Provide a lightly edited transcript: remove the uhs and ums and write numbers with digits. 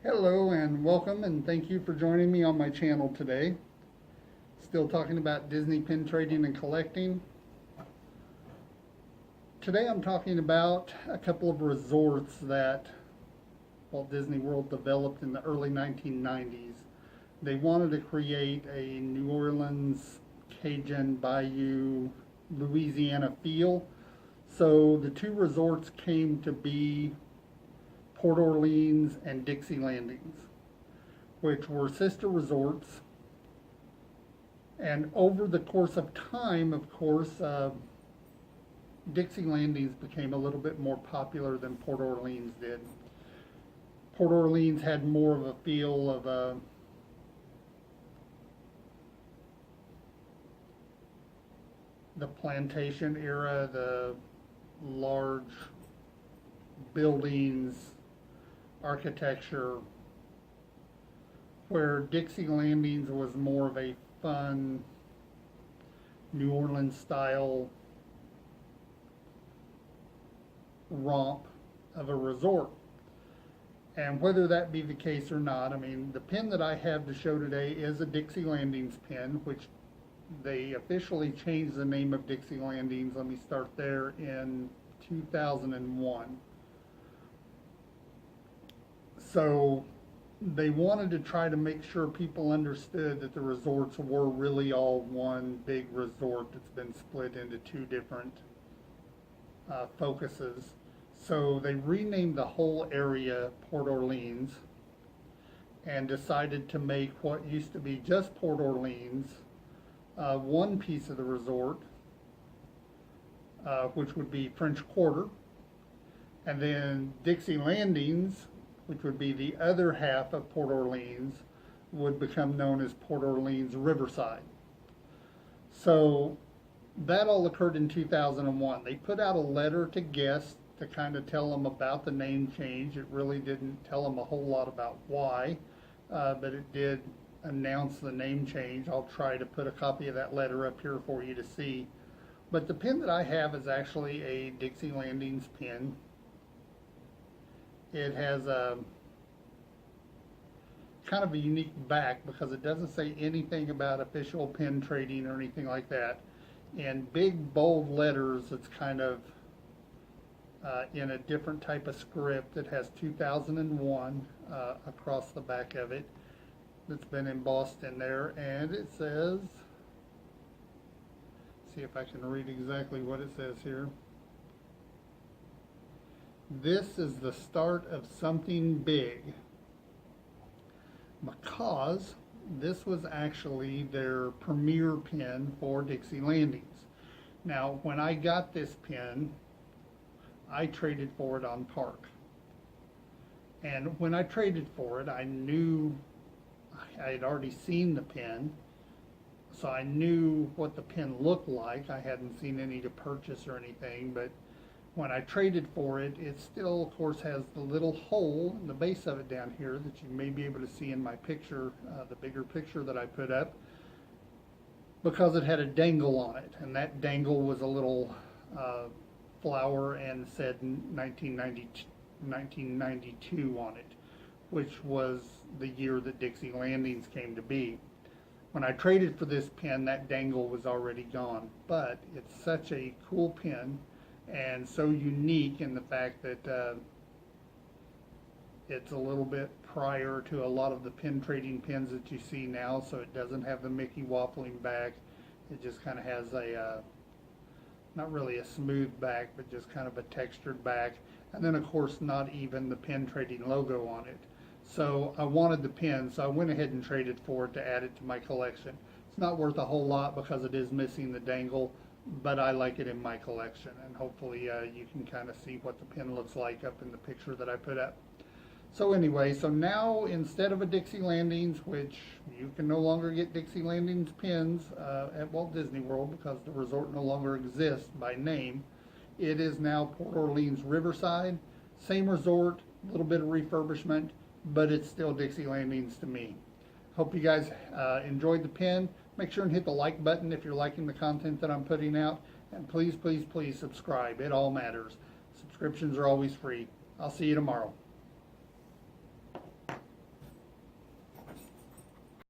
Hello and welcome, and thank you for joining me on my channel today. Still talking about Disney pin trading and collecting. Today I'm talking about a couple of resorts that Walt Disney World developed in the early 1990s. They wanted to create a New Orleans, Cajun, Bayou, Louisiana feel. So the two resorts came to be Port Orleans and Dixie Landings, which were sister resorts. And over the course of time, of course, Dixie Landings became a little bit more popular than Port Orleans did. Port Orleans had more of a feel of the plantation era, the large buildings, architecture, where Dixie Landings was more of a fun New Orleans style romp of a resort. And whether that be the case or not, I mean, the pin that I have to show today is a Dixie Landings pin, which they officially changed the name of Dixie Landings, let me start there, in 2001. So they wanted to try to make sure people understood that the resorts were really all one big resort that's been split into two different focuses. So they renamed the whole area Port Orleans and decided to make what used to be just Port Orleans one piece of the resort, which would be French Quarter, and then Dixie Landings, which would be the other half of Port Orleans, would become known as Port Orleans Riverside. So that all occurred in 2001. They put out a letter to guests to kind of tell them about the name change. It really didn't tell them a whole lot about why, but it did announce the name change. I'll try to put a copy of that letter up here for you to see. But the pin that I have is actually a Dixie Landings pin. It has a kind of a unique back because it doesn't say anything about official pin trading or anything like that. In big bold letters, it's kind of in a different type of script. It has 2001 across the back of it. That's been embossed in there, and it says, see if I can read exactly what it says here. This is the start of something big, because this was actually their premier pin for Dixie Landings. Now, when I got this pin, I traded for it on Park. And when I traded for it, I knew I had already seen the pin, so I knew what the pin looked like. I hadn't seen any to purchase or anything, but when I traded for it, it still, of course, has the little hole in the base of it down here that you may be able to see in my picture, the bigger picture that I put up, because it had a dangle on it, and that dangle was a little flower and said 1992 on it, which was the year that Dixie Landings came to be. When I traded for this pin, that dangle was already gone, but it's such a cool pin and so unique in the fact that it's a little bit prior to a lot of the pin trading pins that you see now, so it doesn't have the Mickey waffling back. It just kind of has a not really a smooth back, but just kind of a textured back, and then of course not even the pin trading logo on it. So I wanted the pin, so I went ahead and traded for it to add it to my collection. It's not worth a whole lot because it is missing the dangle, but I like it in my collection, and hopefully you can kind of see what the pin looks like up in the picture that I put up. So anyway, so now instead of a Dixie Landings, which you can no longer get Dixie Landings pins at Walt Disney World because the resort no longer exists by name, it is now Port Orleans Riverside. Same resort, a little bit of refurbishment, but it's still Dixie Landings to me. Hope you guys enjoyed the pin. Make sure and hit the like button if you're liking the content that I'm putting out. And please, please, please subscribe. It all matters. Subscriptions are always free. I'll see you tomorrow.